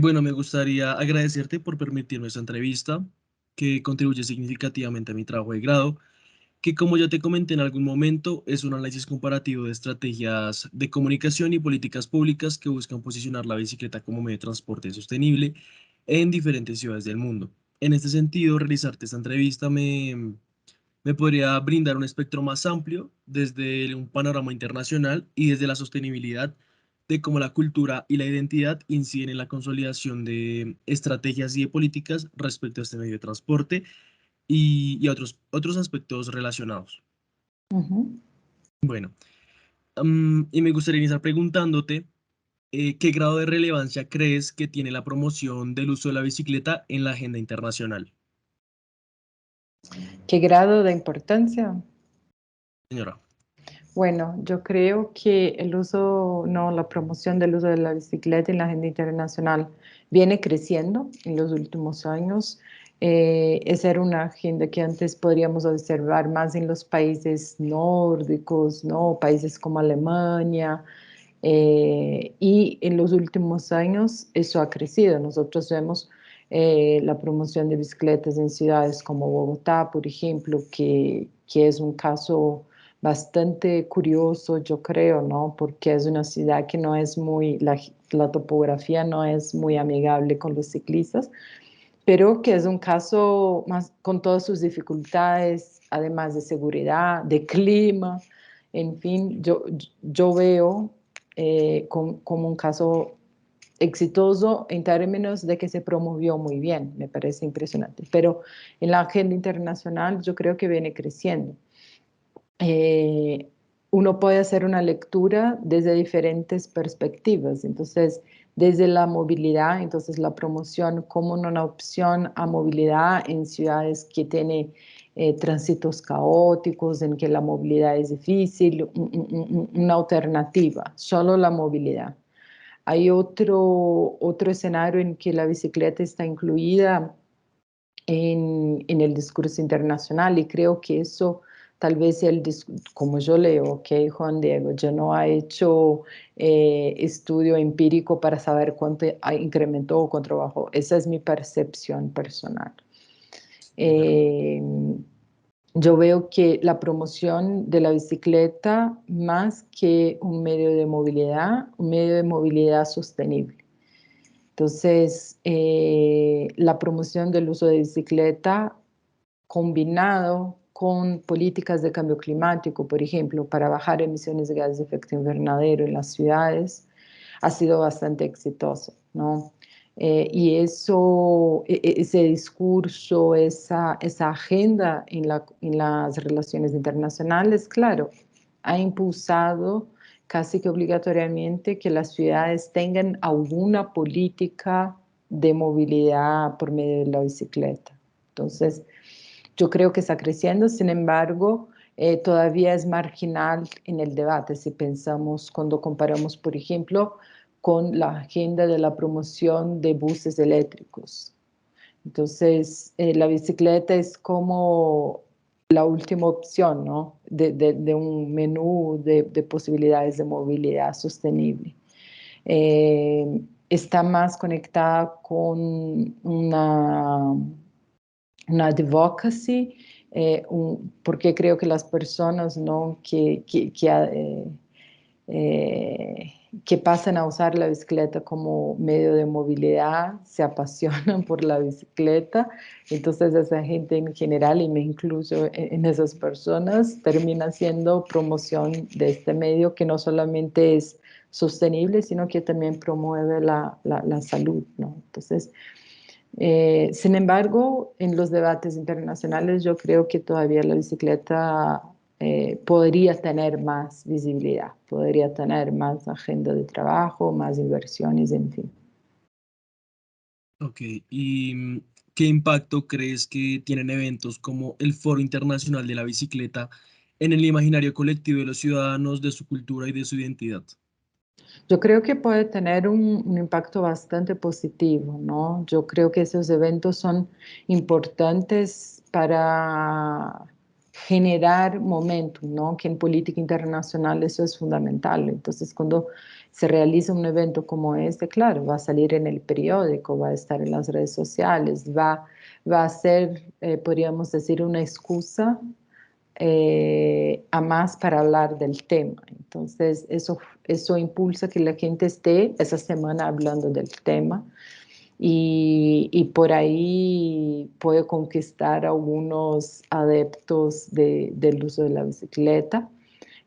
Bueno, me gustaría agradecerte por permitirme esta entrevista, que contribuye significativamente a mi trabajo de grado, que como ya te comenté en algún momento, es un análisis comparativo de estrategias de comunicación y políticas públicas que buscan posicionar la bicicleta como medio de transporte sostenible en diferentes ciudades del mundo. En este sentido, realizarte esta entrevista me podría brindar un espectro más amplio desde un panorama internacional y desde la sostenibilidad de cómo la cultura y la identidad inciden en la consolidación de estrategias y de políticas respecto a este medio de transporte y a otros aspectos relacionados. Ujú. Bueno, y me gustaría iniciar preguntándote, ¿qué grado de relevancia crees que tiene la promoción del uso de la bicicleta en la agenda internacional? ¿Qué grado de importancia? Señora. Bueno, yo creo que el uso, no, la promoción del uso de la bicicleta en la agenda internacional viene creciendo en los últimos años. Esa era una agenda que antes podríamos observar más en los países nórdicos, ¿no? Países como Alemania, y en los últimos años eso ha crecido. Nosotros vemos la promoción de bicicletas en ciudades como Bogotá, por ejemplo, que es un caso bastante curioso, yo creo, ¿no? Porque es una ciudad que no es muy, la topografía no es muy amigable con los ciclistas, pero que es un caso más con todas sus dificultades, además de seguridad, de clima, en fin, yo veo como un caso exitoso en términos de que se promovió muy bien, me parece impresionante, pero en la agenda internacional yo creo que viene creciendo. eh, Uno puede hacer una lectura desde diferentes perspectivas. Entonces, desde la movilidad, entonces la promoción como una opción a movilidad en ciudades que tienen tránsitos caóticos, en que la movilidad es difícil, una alternativa, solo la movilidad. Hay otro escenario en que la bicicleta está incluida en el discurso internacional y creo que eso tal vez como yo leo, que Juan Diego, yo no ha hecho estudio empírico para saber cuánto incrementó o cuánto bajó. Esa es mi percepción personal. Claro. Eh, yo veo que la promoción de la bicicleta, más que un medio de movilidad sostenible. Entonces, la promoción del uso de bicicleta combinado con políticas de cambio climático, por ejemplo, para bajar emisiones de gases de efecto invernadero en las ciudades, ha sido bastante exitoso, ¿no? Y ese discurso, esa agenda en las relaciones internacionales, claro, ha impulsado casi que obligatoriamente que las ciudades tengan alguna política de movilidad por medio de la bicicleta. Entonces, yo creo que está creciendo, sin embargo, todavía es marginal en el debate si pensamos, cuando comparamos, por ejemplo, con la agenda de la promoción de buses eléctricos. Entonces, la bicicleta es como la última opción, ¿no? De un menú de posibilidades de movilidad sostenible. Está más conectada con una advocacy, porque creo que las personas, ¿no? Eh, que pasan a usar la bicicleta como medio de movilidad, se apasionan por la bicicleta. Entonces esa gente en general, y me incluyo en esas personas, termina haciendo promoción de este medio que no solamente es sostenible, sino que también promueve la salud, ¿no? Entonces, sin embargo, en los debates internacionales yo creo que todavía la bicicleta podría tener más visibilidad, podría tener más agenda de trabajo, más inversiones, en fin. Ok, ¿y qué impacto crees que tienen eventos como el Foro Internacional de la Bicicleta en el imaginario colectivo de los ciudadanos, de su cultura y de su identidad? Yo creo que puede tener un impacto bastante positivo, ¿no? Yo creo que esos eventos son importantes generar momentum, ¿no? Que en política internacional eso es fundamental. Entonces, cuando se realiza un evento como este, claro, va a salir en el periódico, va a estar en las redes sociales, va a ser, podríamos decir, una excusa a más para hablar del tema. Entonces, eso impulsa que la gente esté esa semana hablando del tema y por ahí puede conquistar algunos adeptos del uso de la bicicleta.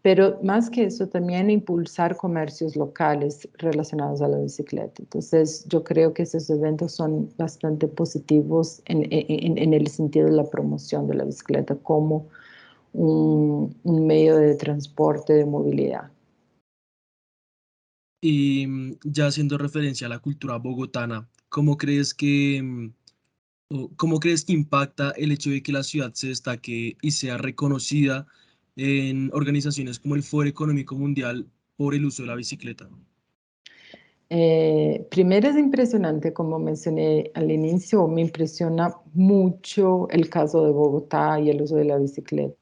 Pero más que eso, también impulsar comercios locales relacionados a la bicicleta. Entonces, yo creo que esos eventos son bastante positivos en el sentido de la promoción de la bicicleta como un medio de transporte, de movilidad. Y ya haciendo referencia a la cultura bogotana, ¿cómo crees que, cómo crees que impacta el hecho de que la ciudad se destaque y sea reconocida en organizaciones como el Foro Económico Mundial por el uso de la bicicleta? Primero es impresionante, como mencioné al inicio, me impresiona mucho el caso de Bogotá y el uso de la bicicleta,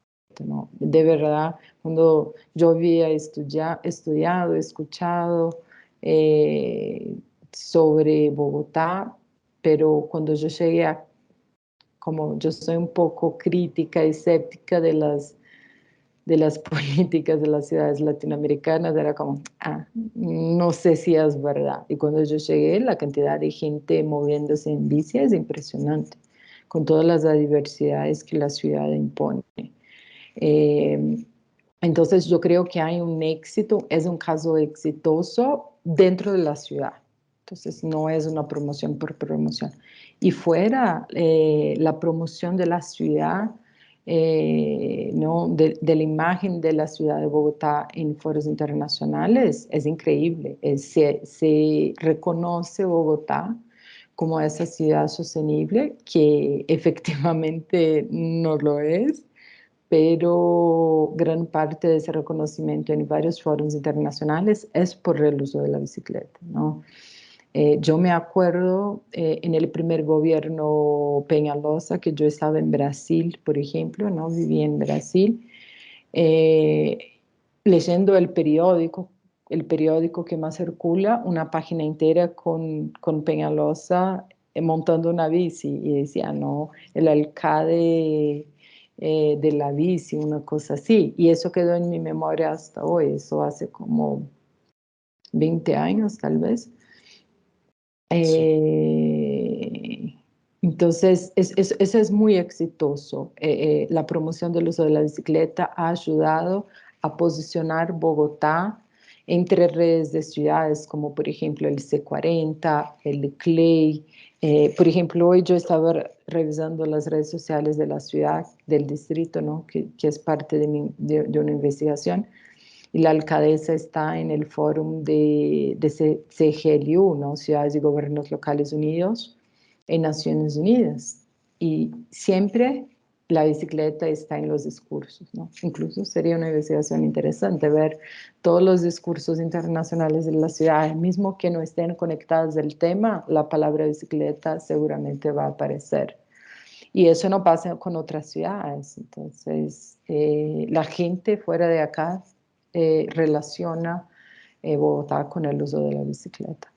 ¿no? De verdad, cuando yo había estudiado, escuchado eh, sobre Bogotá, pero cuando yo llegué a, como yo soy un poco crítica y escéptica de las políticas de las ciudades latinoamericanas, era como, no sé si es verdad. Y cuando yo llegué, la cantidad de gente moviéndose en bici es impresionante, con todas las diversidades que la ciudad impone. Eh, entonces yo creo que hay un éxito, es un caso exitoso dentro de la ciudad. Entonces no es una promoción por promoción. Y fuera, la promoción de la ciudad, ¿no? De la imagen de la ciudad de Bogotá en foros internacionales es increíble. Se reconoce Bogotá como esa ciudad sostenible que efectivamente no lo es, pero gran parte de ese reconocimiento en varios foros internacionales es por el uso de la bicicleta, ¿no? Yo me acuerdo en el primer gobierno Peñalosa que yo estaba en Brasil, por ejemplo, ¿no? Viví en Brasil, eh, leyendo el periódico que más circula, una página entera con Peñalosa montando una bici y decía, no, el alcalde de la bici, una cosa así. Y eso quedó en mi memoria hasta hoy, eso hace como 20 años tal vez. Sí. Eh, entonces, eso es muy exitoso. La promoción del uso de la bicicleta ha ayudado a posicionar Bogotá entre redes de ciudades como por ejemplo el C40, el CLEI. Por ejemplo, hoy yo estaba revisando las redes sociales de la ciudad, del distrito, ¿no? Que es parte de una investigación y la alcaldesa está en el fórum de CGLU, ¿no? Ciudades y Gobiernos Locales Unidos, en Naciones Unidas. Y siempre la bicicleta está en los discursos, ¿no? Incluso sería una investigación interesante ver todos los discursos internacionales de las ciudades, mismo que no estén conectadas del tema, la palabra bicicleta seguramente va a aparecer. Y eso no pasa con otras ciudades. Entonces, la gente fuera de acá relaciona Bogotá con el uso de la bicicleta.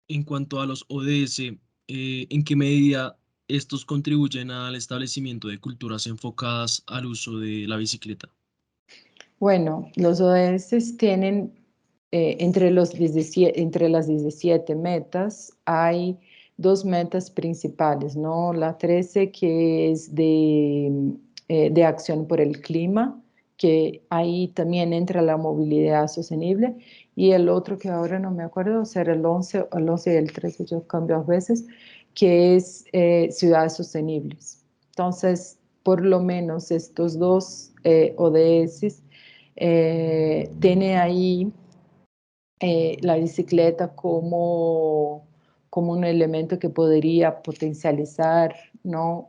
En cuanto a los ODS, ¿en qué medida estos contribuyen al establecimiento de culturas enfocadas al uso de la bicicleta? Bueno, los ODS tienen entre las 17 metas, hay dos metas principales, ¿no? La 13 que es de acción por el clima, que ahí también entra la movilidad sostenible, y el otro que ahora no me acuerdo, será el 11 y el 13, yo cambio a veces, que es ciudades sostenibles. Entonces, por lo menos estos dos ODS tiene ahí la bicicleta como un elemento que podría potencializar, ¿no?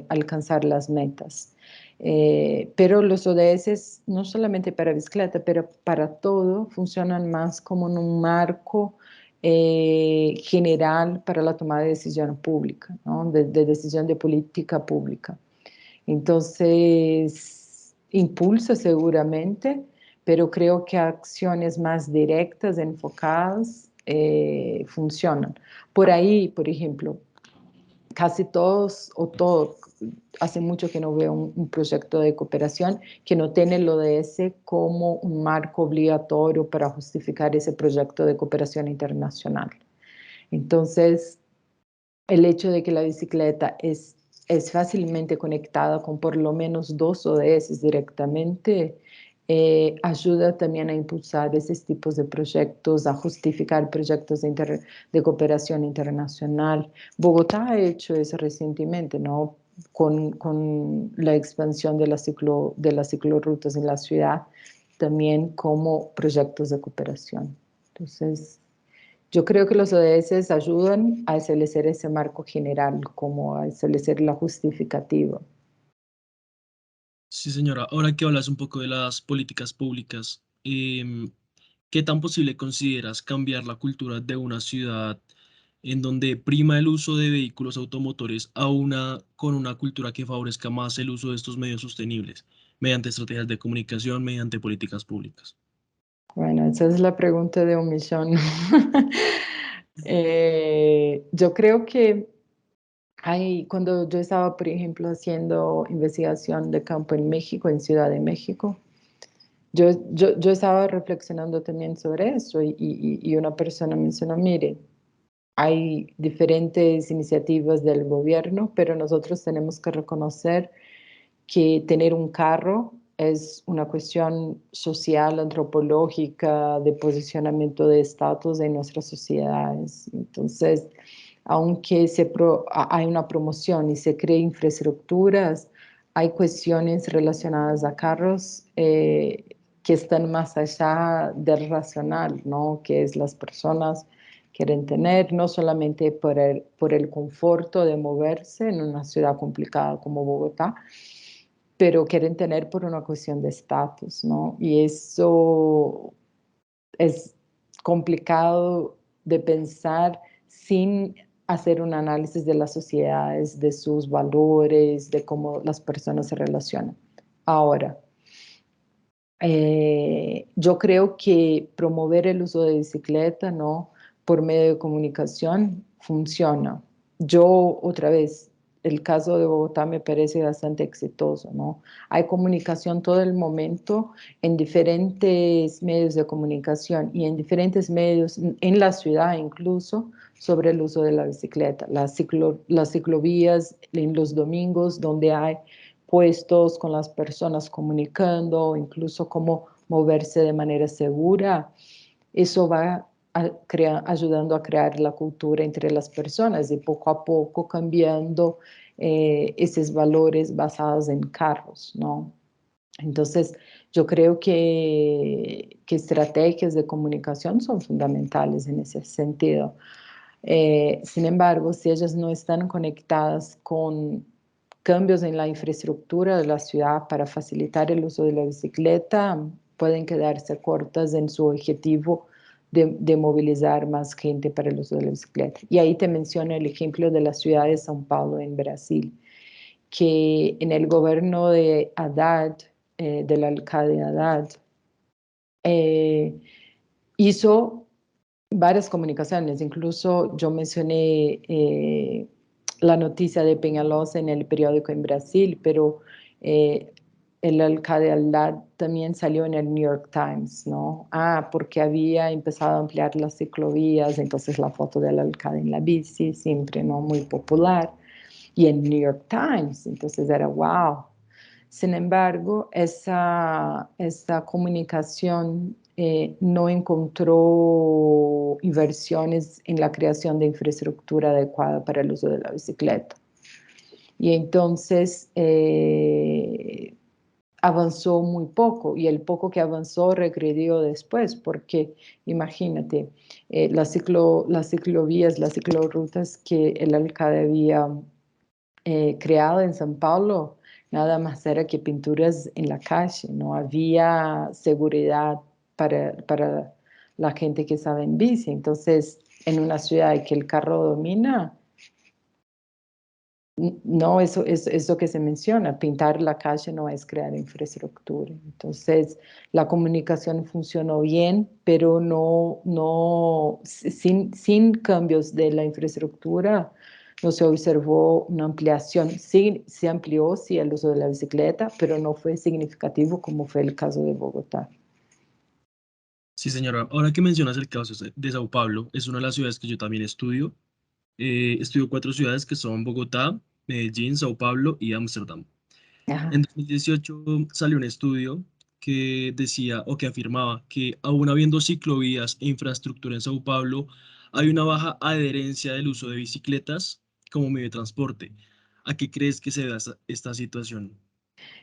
Alcanzar las metas. Pero los ODS, no solamente para bicicleta, pero para todo, funcionan más como en un marco general para la toma de decisión pública, ¿no? De decisión de política pública. Entonces, impulsa seguramente, pero creo que acciones más directas, enfocadas, funcionan. Por ahí, por ejemplo, casi todos o todo, hace mucho que no veo un proyecto de cooperación que no tiene el ODS como un marco obligatorio para justificar ese proyecto de cooperación internacional. Entonces, el hecho de que la bicicleta es fácilmente conectada con por lo menos dos ODS directamente, ayuda también a impulsar esos tipos de proyectos, a justificar proyectos de cooperación internacional. Bogotá ha hecho eso recientemente, ¿no? Con la expansión de las ciclorrutas en la ciudad, también como proyectos de cooperación. Entonces, yo creo que los ODS ayudan a establecer ese marco general, como a establecer la justificativa. Sí, señora. Ahora que hablas un poco de las políticas públicas, ¿qué tan posible consideras cambiar la cultura de una ciudad en donde prima el uso de vehículos automotores a una con una cultura que favorezca más el uso de estos medios sostenibles, mediante estrategias de comunicación, mediante políticas públicas? Bueno, esa es la pregunta de un millón. Yo creo que cuando yo estaba, por ejemplo, haciendo investigación de campo en México, en Ciudad de México, yo estaba reflexionando también sobre eso y una persona mencionó, mire, hay diferentes iniciativas del gobierno, pero nosotros tenemos que reconocer que tener un carro es una cuestión social, antropológica, de posicionamiento de estatus en nuestras sociedades. Entonces, aunque hay una promoción y se cree infraestructuras, hay cuestiones relacionadas a carros que están más allá del racional, ¿no? Que es las personas quieren tener, no solamente por el conforto de moverse en una ciudad complicada como Bogotá, pero quieren tener por una cuestión de estatus, ¿no? Y eso es complicado de pensar sin hacer un análisis de las sociedades, de sus valores, de cómo las personas se relacionan. Ahora, yo creo que promover el uso de bicicleta, ¿no? Por medio de comunicación funciona. Yo, otra vez, el caso de Bogotá me parece bastante exitoso, ¿no? Hay comunicación todo el momento en diferentes medios de comunicación y en diferentes medios, en la ciudad incluso, sobre el uso de la bicicleta. Las ciclovías en los domingos donde hay puestos con las personas comunicando, incluso cómo moverse de manera segura. Eso va ayudando a crear la cultura entre las personas y poco a poco cambiando esos valores basados en carros, ¿no? Entonces, yo creo que estrategias de comunicación son fundamentales en ese sentido. Sin embargo, si ellas no están conectadas con cambios en la infraestructura de la ciudad para facilitar el uso de la bicicleta, pueden quedarse cortas en su objetivo de movilizar más gente para el uso de la bicicleta. Y ahí te menciono el ejemplo de la ciudad de São Paulo en Brasil, que en el gobierno de Haddad, del alcalde Haddad, eh, hizo varias comunicaciones, incluso yo mencioné la noticia de Peñalosa en el periódico en Brasil, pero eh, el alcalde Haddad también salió en el New York Times, ¿no? Porque había empezado a ampliar las ciclovías, entonces la foto del alcalde en la bici, siempre, ¿no? Muy popular, y en New York Times, entonces era wow. Sin embargo, esa comunicación no encontró inversiones en la creación de infraestructura adecuada para el uso de la bicicleta. Y entonces avanzó muy poco y el poco que avanzó regredió después, porque imagínate, las ciclovías, las ciclorrutas que el alcalde había creado en São Paulo, nada más era que pinturas en la calle, no había seguridad para la gente que sabe en bici. Entonces, en una ciudad que el carro domina, No, eso es lo que se menciona. Pintar la calle no es crear infraestructura. Entonces, la comunicación funcionó bien, pero sin cambios de la infraestructura, no se observó una ampliación. Sí, se amplió, sí, el uso de la bicicleta, pero no fue significativo como fue el caso de Bogotá. Sí, señora. Ahora que mencionas el caso de Sao Paulo, es una de las ciudades que yo también estudio. Estudio cuatro ciudades que son Bogotá, Medellín, Sao Paulo y Ámsterdam. En Ajá. 2018 salió un estudio que decía o que afirmaba que aún habiendo ciclovías e infraestructura en Sao Paulo, hay una baja adherencia del uso de bicicletas como medio de transporte. ¿A qué crees que se da esta situación?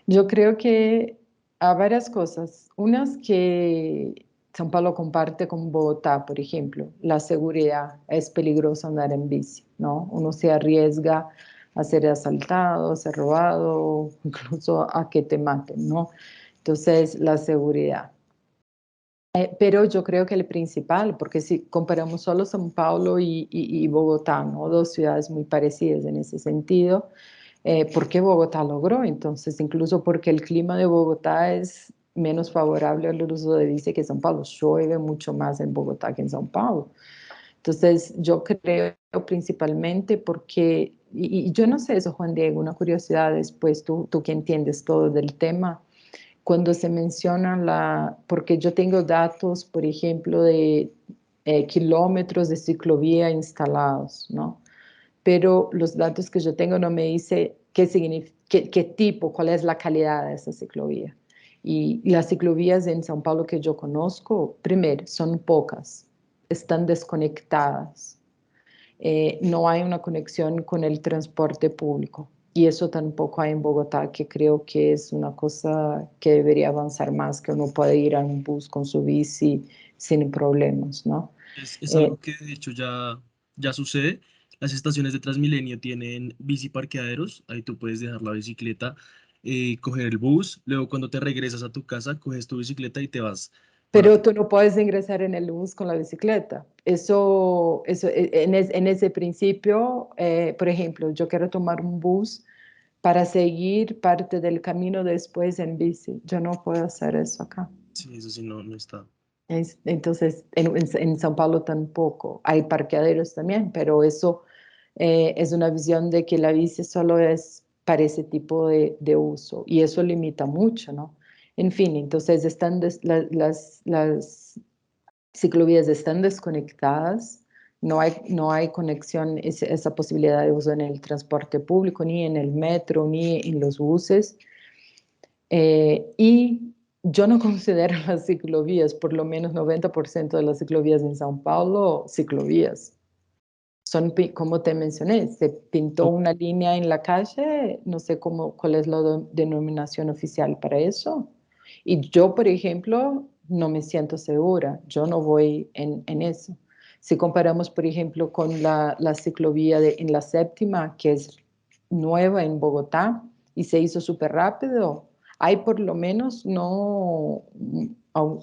Yo creo que a varias cosas. Unas que São Paulo comparte con Bogotá, por ejemplo, la seguridad. Es peligroso andar en bici, ¿no? Uno se arriesga a ser asaltado, a ser robado, incluso a que te maten, ¿no? Entonces, la seguridad. Pero yo creo que el principal, porque si comparamos solo São Paulo y Bogotá, ¿no? Dos ciudades muy parecidas en ese sentido, ¿por qué Bogotá logró? Entonces, incluso porque el clima de Bogotá es menos favorable al uso de bici que São Paulo. Llueve mucho más en Bogotá que en São Paulo. Entonces, yo creo principalmente porque, y yo no sé eso, Juan Diego, una curiosidad después, tú que entiendes todo del tema, cuando se menciona porque yo tengo datos, por ejemplo, de kilómetros de ciclovía instalados, ¿no? Pero los datos que yo tengo no me dice qué tipo, cuál es la calidad de esa ciclovía. Y las ciclovías en São Paulo que yo conozco, primero, son pocas, están desconectadas, no hay una conexión con el transporte público. Y eso tampoco hay en Bogotá, que creo que es una cosa que debería avanzar más, que uno puede ir a un bus con su bici sin problemas, ¿no? Es Eh, algo que de hecho ya sucede. Las estaciones de Transmilenio tienen bici parqueaderos, ahí tú puedes dejar la bicicleta, coger el bus, luego cuando te regresas a tu casa, coges tu bicicleta y te vas para Pero tu tú casa. no puedes ingresar en el bus con la bicicleta. En ese principio, por ejemplo, yo quiero tomar un bus para seguir parte del camino después en bici. Yo no puedo hacer eso acá. Sí, eso sí no está. Entonces, en São Paulo tampoco. Hay parqueaderos también, pero eso es una visión de que la bici solo es para ese tipo de uso y eso limita mucho, ¿no? En fin, entonces las ciclovías están desconectadas, no hay conexión, esa posibilidad de uso en el transporte público, ni en el metro, ni en los buses. Y yo no considero las ciclovías, por lo menos 90% de las ciclovías en São Paulo, ciclovías. Como te mencioné, se pintó O- una línea en la calle, no sé cuál es la denominación oficial para eso. Y yo, por ejemplo, no me siento segura, yo no voy en eso. Si comparamos, por ejemplo, con la ciclovía en la séptima, que es nueva en Bogotá y se hizo súper rápido, hay por lo menos no, au-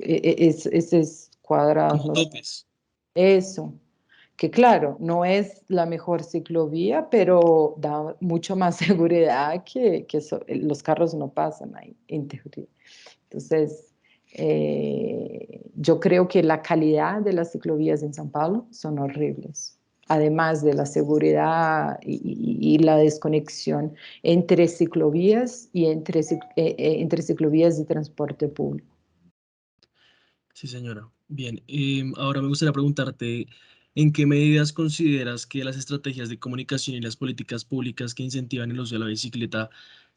es cuadradas, Como ¿no? topes. Eso, que claro, no es la mejor ciclovía, pero da mucho más seguridad los carros no pasan ahí, en teoría. Entonces, yo creo que la calidad de las ciclovías en San Paulo son horribles, además de la seguridad y la desconexión entre ciclovías y entre ciclovías y transporte público. Sí, señora. Bien, ahora me gustaría preguntarte, ¿en qué medidas consideras que las estrategias de comunicación y las políticas públicas que incentivan el uso de la bicicleta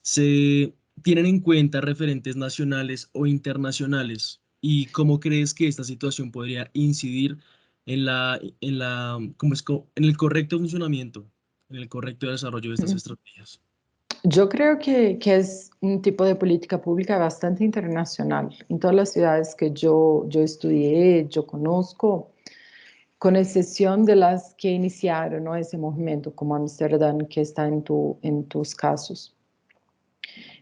se tienen en cuenta referentes nacionales o internacionales? ¿Y cómo crees que esta situación podría incidir en el correcto funcionamiento, en el correcto desarrollo de estas estrategias? Yo creo que es un tipo de política pública bastante internacional. En todas las ciudades que yo estudié, yo conozco, con excepción de las que iniciaron, ¿no? Ese movimiento, como Amsterdam, que está en tus casos.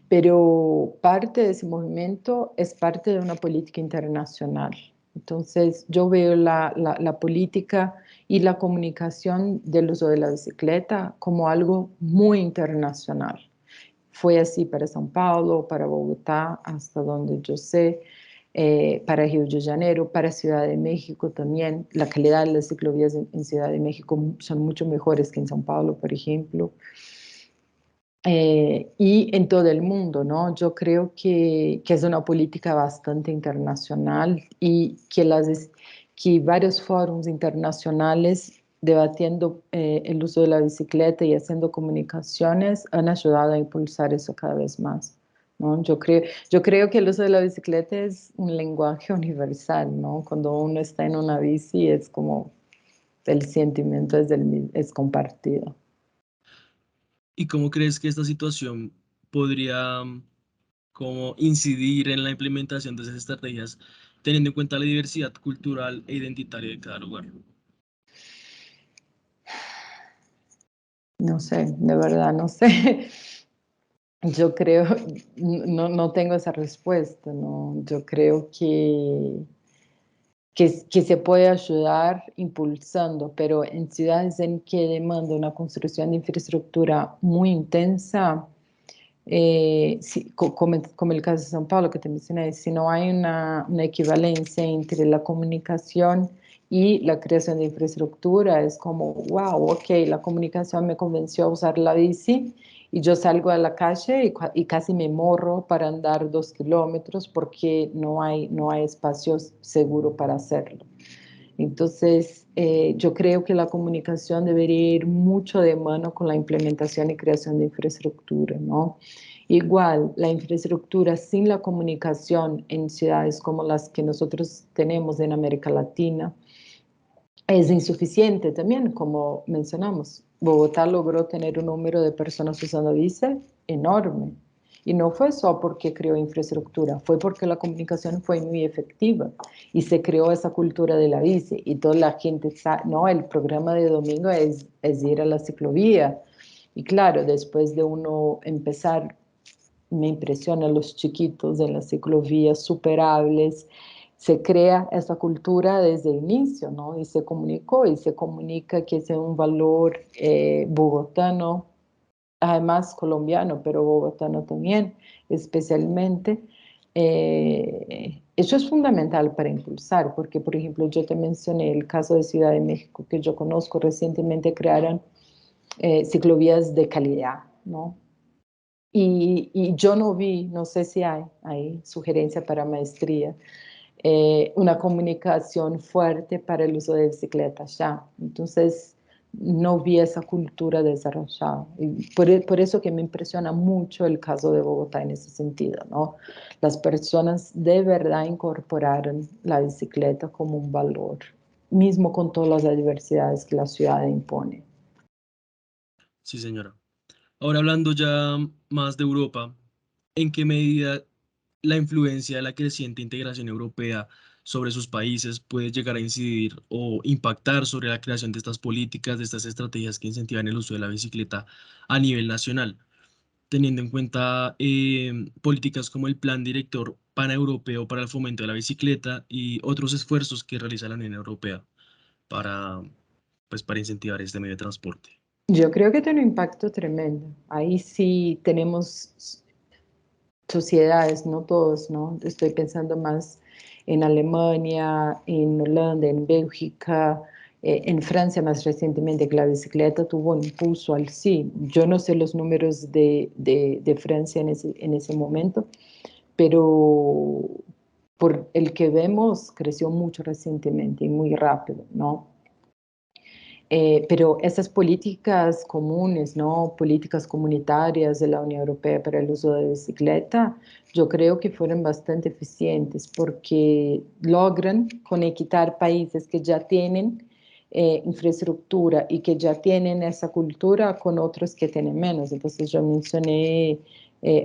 Pero parte de ese movimiento es parte de una política internacional. Entonces, yo veo la política y la comunicación del uso de la bicicleta como algo muy internacional. Fue así para São Paulo, para Bogotá, hasta donde yo sé, para Río de Janeiro, para Ciudad de México también. La calidad de las ciclovías en Ciudad de México son mucho mejores que en São Paulo, por ejemplo. Y en todo el mundo, ¿no? Yo creo que es una política bastante internacional y que varios foros internacionales debatiendo el uso de la bicicleta y haciendo comunicaciones han ayudado a impulsar eso cada vez más, ¿no? Yo creo que el uso de la bicicleta es un lenguaje universal, ¿no? Cuando uno está en una bici es como el sentimiento es compartido. ¿Y cómo crees que esta situación podría como incidir en la implementación de esas estrategias, teniendo en cuenta la diversidad cultural e identitaria de cada lugar? No sé, de verdad, no sé. Yo creo, no tengo esa respuesta, ¿no? Yo creo que se puede ayudar impulsando, pero en ciudades en que demanda una construcción de infraestructura muy intensa, como el caso de São Paulo que te mencioné, si no hay una equivalencia entre la comunicación y la creación de infraestructura, es como, wow, ok, la comunicación me convenció a usar la bici y yo salgo a la calle y casi me morro para andar 2 kilómetros porque no hay espacio seguro para hacerlo. Entonces, yo creo que la comunicación debería ir mucho de mano con la implementación y creación de infraestructura, ¿no? Igual, la infraestructura sin la comunicación en ciudades como las que nosotros tenemos en América Latina es insuficiente también, como mencionamos. Bogotá logró tener un número de personas usando bici enorme. Y no fue solo porque creó infraestructura, fue porque la comunicación fue muy efectiva y se creó esa cultura de la bici. Y toda la gente sabe, no, el programa de domingo es ir a la ciclovía. Y claro, después de uno empezar, me impresiona los chiquitos en las ciclovías superables, se crea esa cultura desde el inicio, ¿no? Y se comunicó y se comunica que es un valor bogotano, además colombiano, pero bogotano también, especialmente. Eso es fundamental para impulsar, porque, por ejemplo, yo te mencioné el caso de Ciudad de México, que yo conozco, recientemente crearon ciclovías de calidad, ¿no? Y yo no vi, no sé si hay sugerencia para maestría, una comunicación fuerte para el uso de bicicletas ya. Entonces, no vi esa cultura desarrollada. Y por eso que me impresiona mucho el caso de Bogotá en ese sentido, ¿no? Las personas de verdad incorporaron la bicicleta como un valor, mismo con todas las adversidades que la ciudad impone. Sí, señora. Ahora hablando ya más de Europa, ¿en qué medida la influencia de la creciente integración europea sobre sus países puede llegar a incidir o impactar sobre la creación de estas políticas, de estas estrategias que incentivan el uso de la bicicleta a nivel nacional, teniendo en cuenta políticas como el Plan Director Paneuropeo para el Fomento de la Bicicleta y otros esfuerzos que realiza la Unión Europea para, pues, para incentivar este medio de transporte? Yo creo que tiene un impacto tremendo. Ahí sí tenemos sociedades, no todos, ¿no? Estoy pensando más en Alemania, en Holanda, en Bélgica, en Francia más recientemente, que la bicicleta tuvo un impulso al sí. Yo no sé los números de Francia en ese momento, pero por el que vemos creció mucho recientemente y muy rápido, ¿no? Pero esas políticas comunes, ¿no? Políticas comunitarias de la Unión Europea para el uso de bicicleta, yo creo que fueron bastante eficientes porque logran conectar países que ya tienen infraestructura y que ya tienen esa cultura con otros que tienen menos. Entonces yo mencioné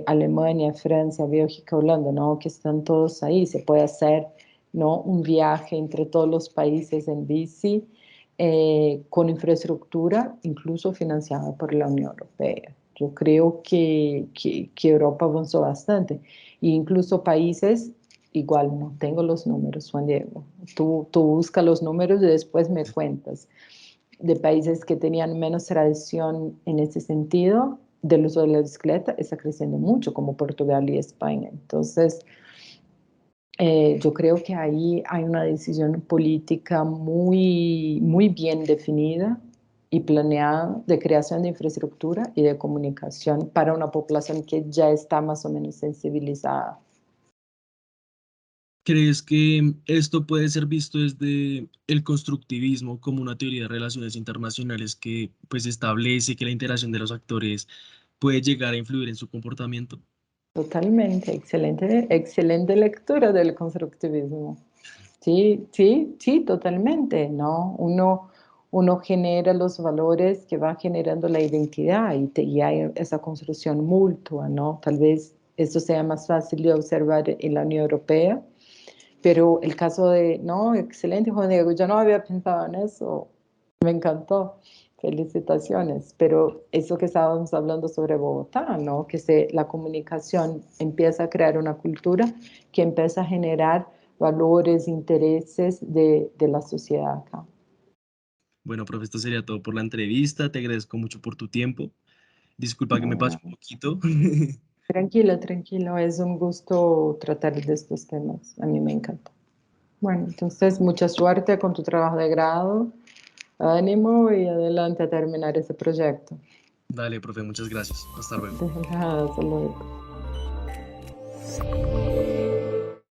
Alemania, Francia, Bélgica, Holanda, ¿no? Que están todos ahí. Se puede hacer, ¿no? Un viaje entre todos los países en bici con infraestructura, incluso financiada por la Unión Europea. Yo creo que Europa avanzó bastante, e incluso países igual no tengo los números, Juan Diego. Tú busca los números y después me cuentas. De países que tenían menos tradición en ese sentido del uso de la bicicleta, está creciendo mucho, como Portugal y España. Entonces, yo creo que ahí hay una decisión política muy, muy bien definida y planeada de creación de infraestructura y de comunicación para una población que ya está más o menos sensibilizada. ¿Crees que esto puede ser visto desde el constructivismo como una teoría de relaciones internacionales que pues establece que la interacción de los actores puede llegar a influir en su comportamiento? Totalmente, excelente, excelente lectura del constructivismo. Sí, sí, sí, totalmente, ¿no? Uno genera los valores que va generando la identidad y hay esa construcción mutua, ¿no? Tal vez esto sea más fácil de observar en la Unión Europea, pero el caso de, no, excelente, Juan Diego, yo no había pensado en eso, me encantó, felicitaciones, pero eso que estábamos hablando sobre Bogotá, ¿no? La comunicación empieza a crear una cultura que empieza a generar valores, intereses de la sociedad acá. Bueno, profe, esto sería todo por la entrevista. Te agradezco mucho por tu tiempo. Disculpa que me pasé Bueno, un poquito. tranquilo, tranquilo, es un gusto tratar de estos temas, a mí me encanta. Bueno, entonces mucha suerte con tu trabajo de grado, ánimo y adelante a terminar ese proyecto. Dale, profe, muchas gracias. Hasta luego. De nada, hasta luego.